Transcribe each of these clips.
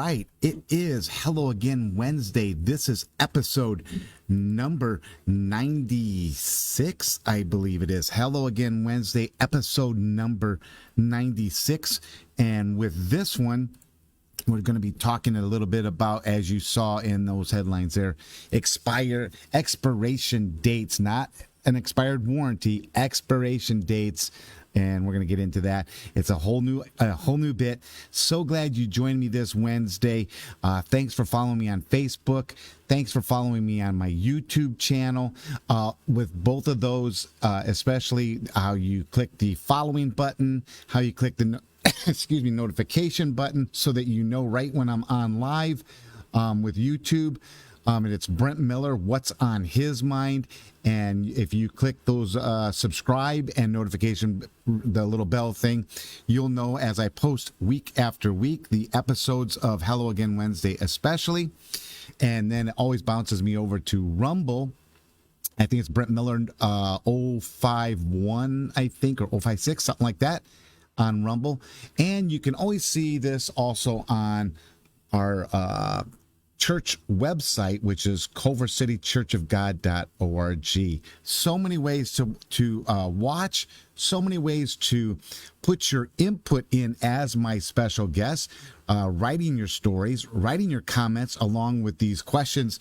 right. It is Hello Again Wednesday. This is episode number 96, I believe it is. Hello Again Wednesday, episode number 96. And with this one, we're going to be talking a little bit about, as you saw in those headlines there, expiration dates, not an expired warranty, expiration dates. And we're going to get into that. It's a whole new bit. So glad you joined me this Wednesday. Thanks for following me on Facebook. Thanks for following me on my YouTube channel. With both of those, especially how you click the following button, how you click the notification button so that you know right when I'm on live with YouTube. And it's Brent Miller, what's on his mind. And if you click those subscribe and notification, the little bell thing, you'll know as I post week after week, the episodes of Hello Again Wednesday especially. And then it always bounces me over to Rumble. I think it's Brent Miller 051, I think, or 056, something like that on Rumble. And you can always see this also on our church website, which is culvercitychurchofgod.org. So many ways to watch, so many ways to put your input in as my special guest, writing your stories, writing your comments along with these questions,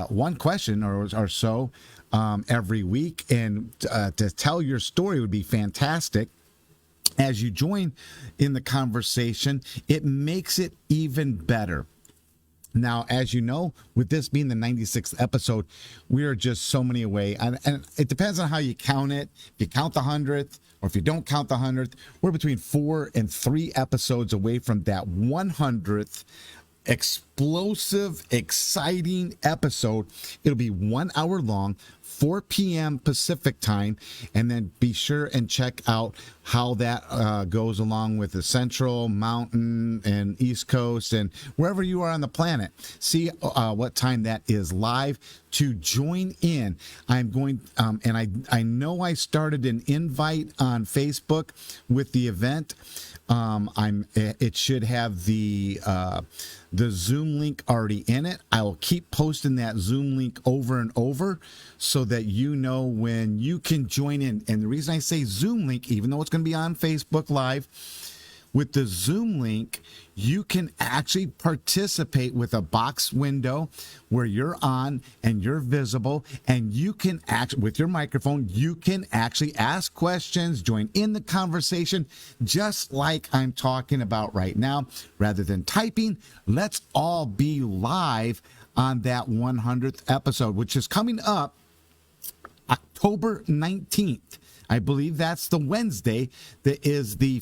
one question or so every week. And to tell your story would be fantastic. As you join in the conversation, it makes it even better. Now, as you know, with this being the 96th episode, we are just so many away. And it depends on how you count it. If you count the 100th or if you don't count the 100th, we're between 4 and 3 episodes away from that 100th explosive, exciting episode. It'll be 1 hour long, 4 p.m. Pacific time, and then be sure and check out how that goes along with the Central, Mountain, and East Coast, and wherever you are on the planet. See what time that is live to join in. I'm going, and I know I started an invite on Facebook with the event. It should have the Zoom link already in it. I will keep posting that Zoom link over and over so that you know when you can join in. And the reason I say Zoom link, even though it's going to be on Facebook Live, with the Zoom link, you can actually participate with a box window where you're on and you're visible, and you can with your microphone, you can actually ask questions, join in the conversation, just like I'm talking about right now. Rather than typing, let's all be live on that 100th episode, which is coming up October 19th. I believe that's the Wednesday that is the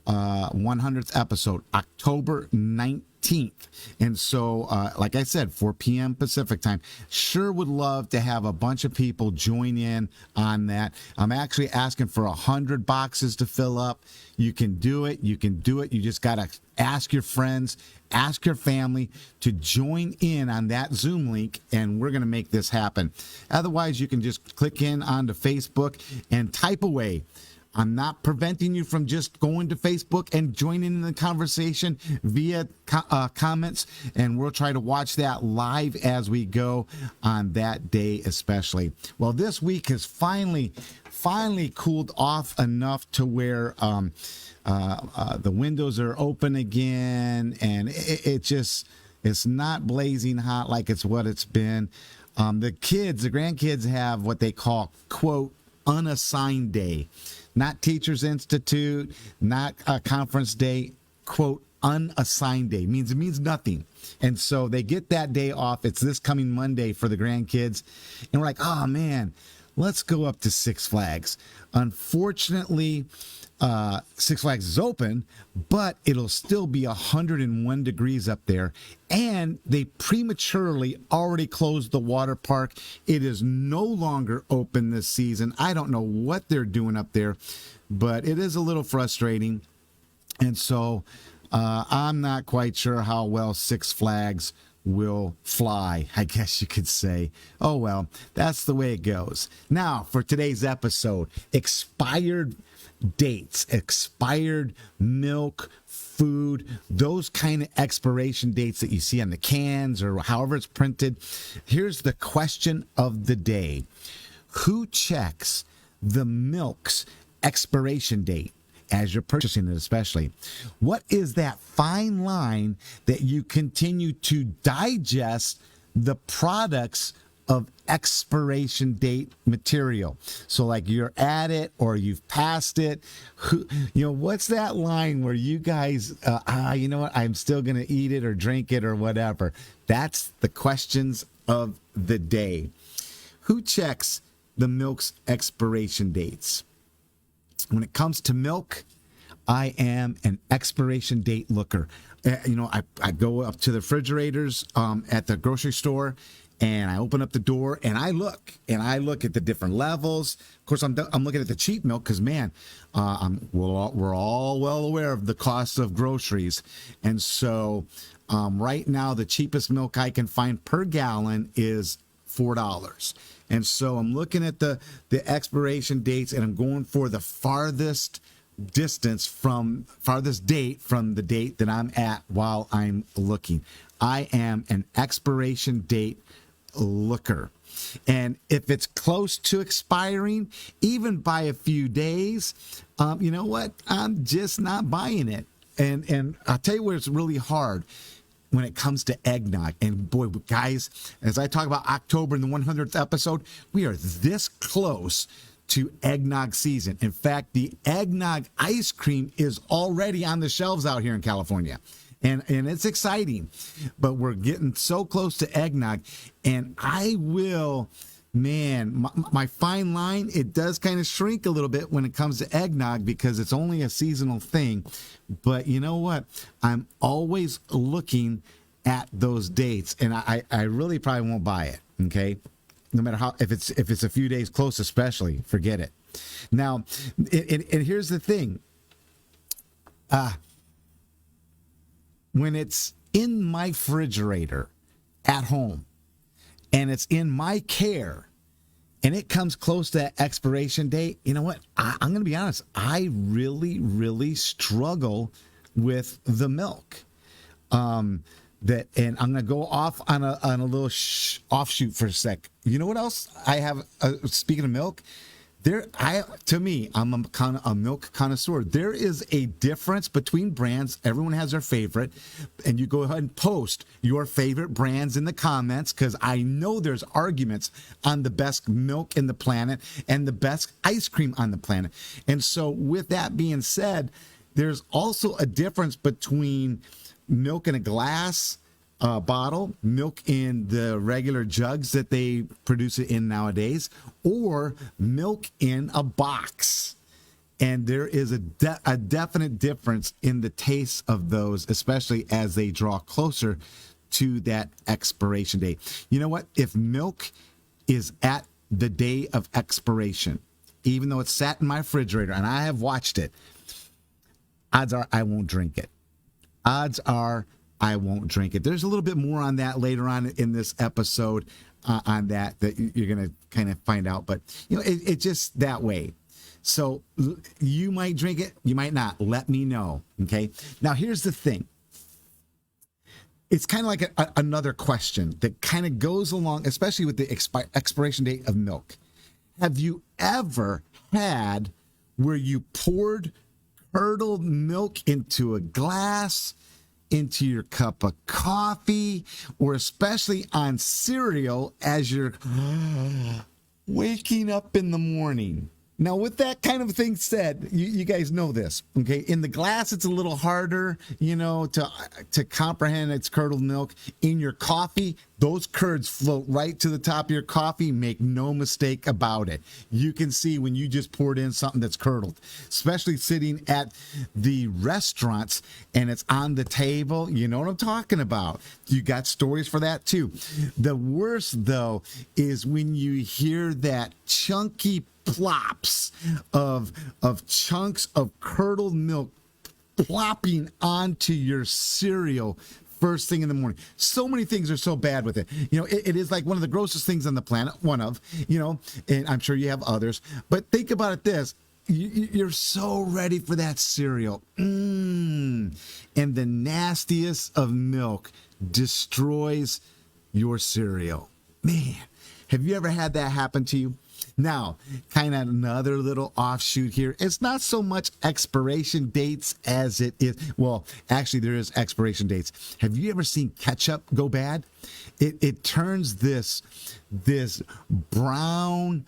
100th episode, October 19th. And so, like I said, 4 p.m. Pacific time. Sure would love to have a bunch of people join in on that. I'm actually asking for 100 boxes to fill up. You can do it. You can do it. You just got to ask your friends, ask your family to join in on that Zoom link, and we're going to make this happen. Otherwise, you can just click in onto Facebook and type away. I'm not preventing you from just going to Facebook and joining in the conversation via comments, and we'll try to watch that live as we go on that day especially. Well, this week has finally cooled off enough to where the windows are open again, and it's not blazing hot like it's what it's been. The grandkids have what they call, quote, unassigned day. Not Teachers Institute, not a conference day, quote, unassigned day. It means nothing. And so they get that day off. It's this coming Monday for the grandkids. And we're like, oh man, let's go up to Six Flags. Unfortunately, Six Flags is open, but it'll still be 101 degrees up there. And they prematurely already closed the water park. It is no longer open this season. I don't know what they're doing up there, but it is a little frustrating. And so I'm not quite sure how well Six Flags will fly, I guess you could say. Oh, well, that's the way it goes. Now, for today's episode, expired dates, expired milk, food, those kind of expiration dates that you see on the cans or however it's printed. Here's the question of the day. Who checks the milk's expiration date as you're purchasing it, especially? What is that fine line that you continue to digest the products of expiration date material? So like you're at it or you've passed it. What's that line where you guys, you know what, I'm still going to eat it or drink it or whatever? That's the questions of the day. Who checks the milk's expiration dates? When it comes to milk, I am an expiration date looker. I go up to the refrigerators at the grocery store, and I open up the door and I look at the different levels. Of course, I'm looking at the cheap milk because, man, we're all well aware of the cost of groceries. And so right now, the cheapest milk I can find per gallon is $4. And so I'm looking at the expiration dates, and I'm going for the farthest date from the date that I'm at while I'm looking. I am an expiration date looker. And if it's close to expiring, even by a few days, you know what? I'm just not buying it. And I'll tell you where it's really hard. When it comes to eggnog. And boy, guys, as I talk about October in the 100th episode, we are this close to eggnog season. In fact, the eggnog ice cream is already on the shelves out here in California. And it's exciting, but we're getting so close to eggnog. And I will, man, my fine line, it does kind of shrink a little bit when it comes to eggnog because it's only a seasonal thing. But you know what? I'm always looking at those dates, and I really probably won't buy it. Okay, no matter how, if it's a few days close, especially, forget it. Now, and here's the thing. When it's in my refrigerator at home and it's in my care and it comes close to that expiration date, you know what? I'm going to be honest. I really, really struggle with the milk. And I'm going to go off on a little offshoot for a sec. You know what else I have? Speaking of milk, I'm a milk connoisseur. There is a difference between brands. Everyone has their favorite, and you go ahead and post your favorite brands in the comments because I know there's arguments on the best milk in the planet and the best ice cream on the planet. And so with that being said, there's also a difference between milk in a glass bottle, milk in the regular jugs that they produce it in nowadays, or milk in a box. And there is a definite difference in the taste of those, especially as they draw closer to that expiration date. You know what? If milk is at the day of expiration, even though it's sat in my refrigerator and I have watched it, odds are I won't drink it. Odds are I won't drink it. There's a little bit more on that later on in this episode on that you're going to kind of find out. But, you know, it's just that way. So you might drink it. You might not. Let me know. Okay. Now, here's the thing. It's kind of like another question that kind of goes along, especially with the expiration date of milk. Have you ever had where you poured curdled milk into a glass, into your cup of coffee, or especially on cereal as you're waking up in the morning? Now, with that kind of thing said, you guys know this, okay? In the glass, it's a little harder, you know, to comprehend it's curdled milk. In your coffee, those curds float right to the top of your coffee. Make no mistake about it. You can see when you just poured in something that's curdled, especially sitting at the restaurants and it's on the table. You know what I'm talking about. You got stories for that too. The worst, though, is when you hear that chunky plops of chunks of curdled milk plopping onto your cereal first thing in the morning. So many things are so bad with it. You know, it is like one of the grossest things on the planet, one of, you know, and I'm sure you have others. But think about it this. You're so ready for that cereal. And the nastiest of milk destroys your cereal. Man, have you ever had that happen to you? Now, kind of another little offshoot here. It's not so much expiration dates as it is. Well, actually, there is expiration dates. Have you ever seen ketchup go bad? It turns this brown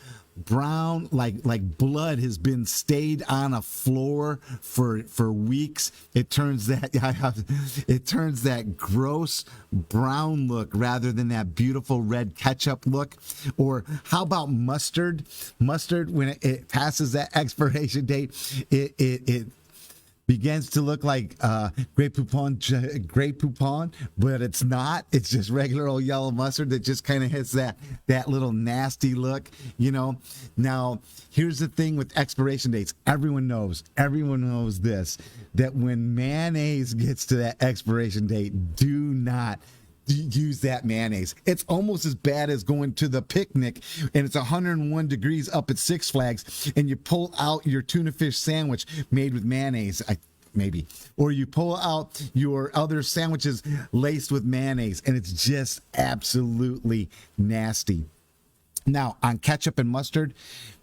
like blood has been stayed on a floor for weeks. It turns that gross brown look rather than that beautiful red ketchup look. Or how about mustard? Mustard, when it passes that expiration date, it begins to look like Grey Poupon, but it's not. It's just regular old yellow mustard that just kind of hits that little nasty look, you know. Now, here's the thing with expiration dates. Everyone knows this, that when mayonnaise gets to that expiration date, do not use that mayonnaise. It's almost as bad as going to the picnic and it's 101 degrees up at Six Flags and you pull out your tuna fish sandwich made with mayonnaise, maybe, or you pull out your other sandwiches laced with mayonnaise and it's just absolutely nasty. Now, on ketchup and mustard,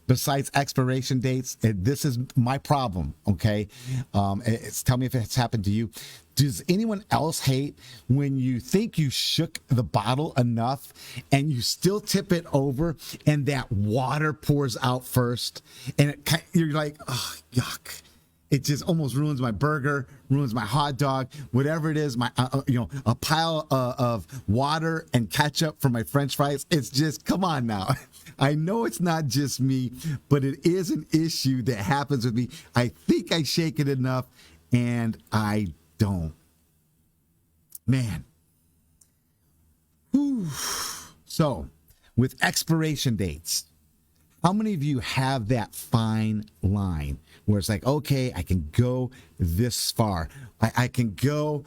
besides expiration dates, this is my problem, okay? Tell me if it's happened to you. Does anyone else hate when you think you shook the bottle enough and you still tip it over and that water pours out first? And you're like, oh, yuck. It just almost ruins my burger, ruins my hot dog, whatever it is, my a pile of water and ketchup for my French fries. It's just, come on now. I know it's not just me, but it is an issue that happens with me. I think I shake it enough and I don't. Man. Whew. So, with expiration dates, how many of you have that fine line where it's like, okay, I can go this far. I can go,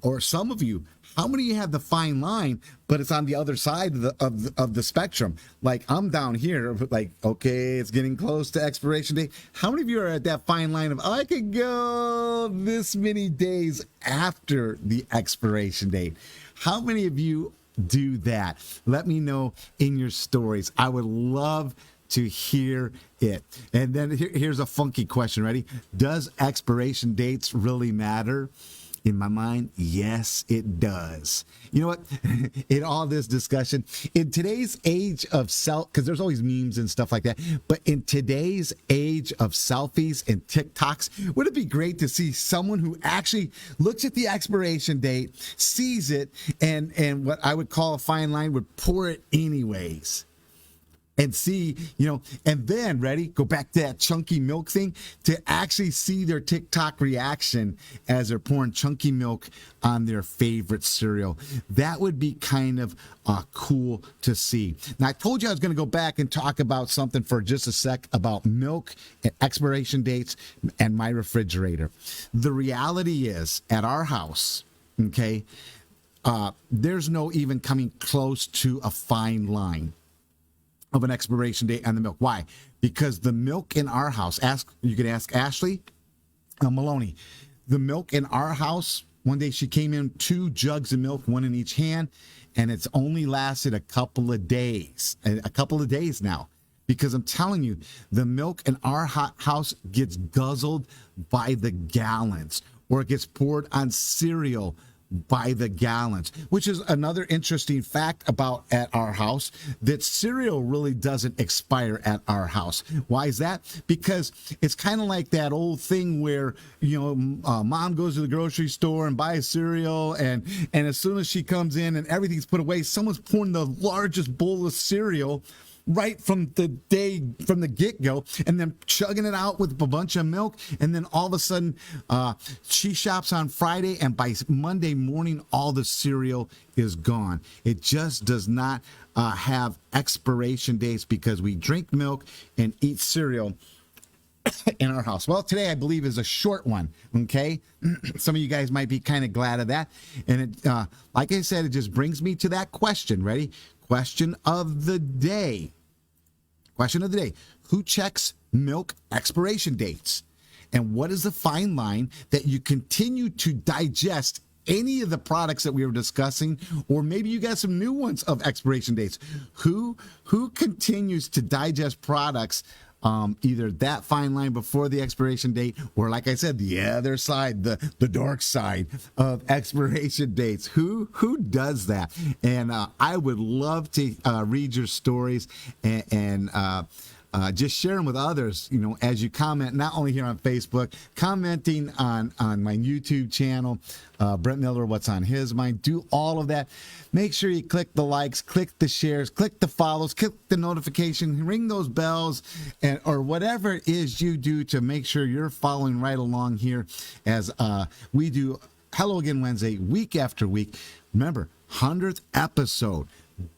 or some of you, how many of you have the fine line, but it's on the other side of the spectrum? Like I'm down here, like, okay, it's getting close to expiration date. How many of you are at that fine line of, I could go this many days after the expiration date? How many of you do that? Let me know in your stories. I would love to hear it. And then here's a funky question. Ready? Does expiration dates really matter? In my mind, yes, it does. You know what? In all this discussion, in today's age of because there's always memes and stuff like that, but in today's age of selfies and TikToks, would it be great to see someone who actually looks at the expiration date, sees it, and what I would call a fine line would pour it anyways? And see, and then, ready, go back to that chunky milk thing, to actually see their TikTok reaction as they're pouring chunky milk on their favorite cereal. That would be kind of cool to see. Now, I told you I was going to go back and talk about something for just a sec about milk and expiration dates and my refrigerator. The reality is, at our house, okay, there's no even coming close to a fine line of an expiration date on the milk. Why? Because the milk in our house, you can ask Ashley Maloney, the milk in our house, one day she came in 2 jugs of milk, 1 in each hand, and it's only lasted a couple of days now. Because I'm telling you, the milk in our house gets guzzled by the gallons, or it gets poured on cereal by the gallons, which is another interesting fact about at our house, that cereal really doesn't expire at our house. Why is that? Because it's kind of like that old thing where, mom goes to the grocery store and buys cereal, and as soon as she comes in and everything's put away, someone's pouring the largest bowl of cereal right from the get-go, and then chugging it out with a bunch of milk, and then all of a sudden she shops on Friday, and by Monday morning all the cereal is gone. It just does not have expiration dates, because we drink milk and eat cereal in our house. Well, today I believe is a short one, okay? Some of you guys might be kind of glad of that. And it, like I said, it just brings me to that question. Ready? Question of the day. Question of the day: who checks milk expiration dates? And what is the fine line that you continue to digest any of the products that we were discussing, or maybe you got some new ones of expiration dates? Who continues to digest products, either that fine line before the expiration date, or like I said, the other side, the dark side of expiration dates? Who does that? And I would love to read your stories and just share them with others, as you comment, not only here on Facebook, commenting on my YouTube channel, Brent Miller, What's on His Mind. Do all of that. Make sure you click the likes, click the shares, click the follows, click the notification, ring those bells, or whatever it is you do to make sure you're following right along here as we do Hello Again Wednesday, week after week. Remember, 100th episode.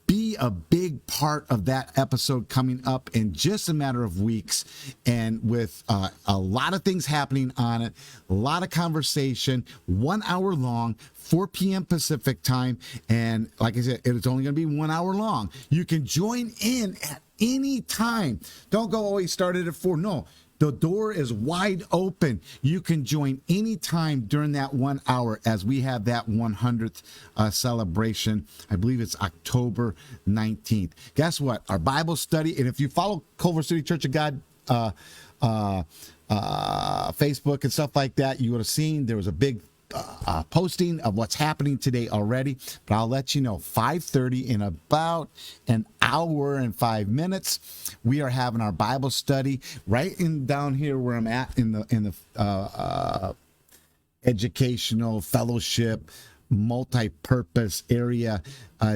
Be a big part of that episode coming up in just a matter of weeks, and with a lot of things happening on it, a lot of conversation, 1 hour long, 4 p.m. Pacific time. And like I said, it's only going to be 1 hour long. You can join in at any time. Don't go, oh, he started at 4. No. The door is wide open. You can join anytime during that 1 hour as we have that 100th celebration. I believe it's October 19th. Guess what? Our Bible study, and if you follow Culver City Church of God Facebook and stuff like that, you would have seen there was a big posting of what's happening today already, but I'll let you know. 5:30, in about an hour and 5 minutes, we are having our Bible study right in down here where I'm at in the educational fellowship multi-purpose area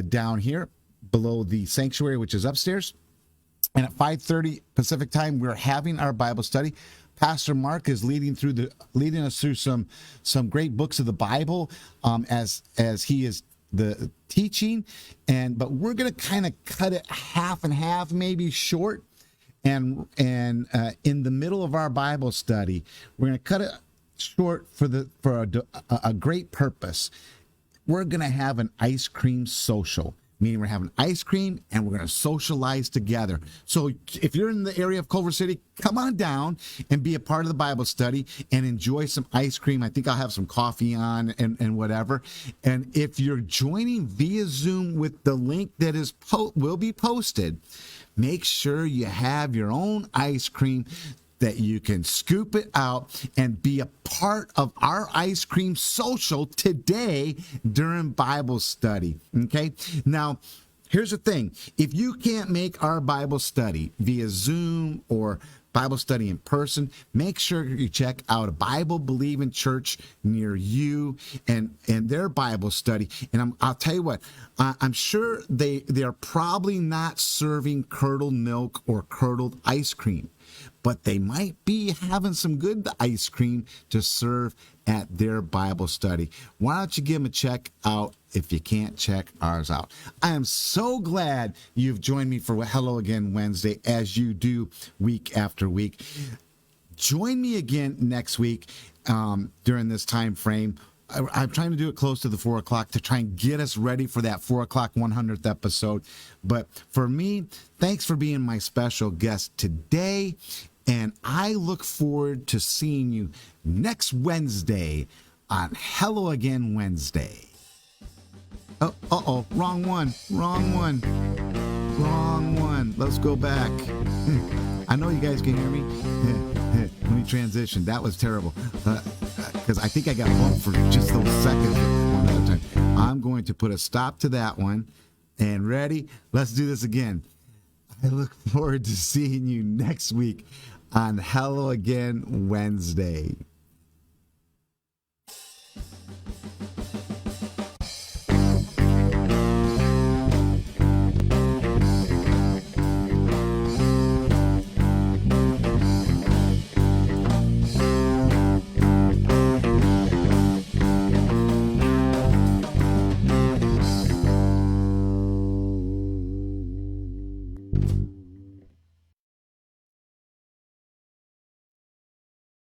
down here below the sanctuary, which is upstairs. And at 5:30 Pacific time, we're having our Bible study. Pastor Mark is leading us through some great books of the Bible as he is the teaching, but we're going to kind of cut it half and half, maybe short, and in the middle of our Bible study, we're going to cut it short for a great purpose. We're going to have an ice cream social. Meaning we're having ice cream and we're going to socialize together. So if you're in the area of Culver City, come on down and be a part of the Bible study and enjoy some ice cream. I think I'll have some coffee on and whatever. And if you're joining via Zoom with the link that will be posted, make sure you have your own ice cream, that you can scoop it out and be a part of our ice cream social today during Bible study. Okay? Now, here's the thing. If you can't make our Bible study via Zoom or Bible study in person, make sure you check out a Bible Believing Church near you and their Bible study. And I'll tell you what, I'm sure they are probably not serving curdled milk or curdled ice cream, but they might be having some good ice cream to serve at their Bible study. Why don't you give them a check out if you can't check ours out? I am so glad you've joined me for Hello Again Wednesday, as you do week after week. Join me again next week during this time frame. I'm trying to do it close to the 4 o'clock to try and get us ready for that 4 o'clock 100th episode. But for me, thanks for being my special guest today. And I look forward to seeing you next Wednesday on Hello Again Wednesday. Oh, wrong one. Let's go back. I know you guys can hear me. Let me transition. That was terrible. Because I think I got bumped for just those seconds one other time. I'm going to put a stop to that one. And ready? Let's do this again. I look forward to seeing you next week on Hello Again Wednesday.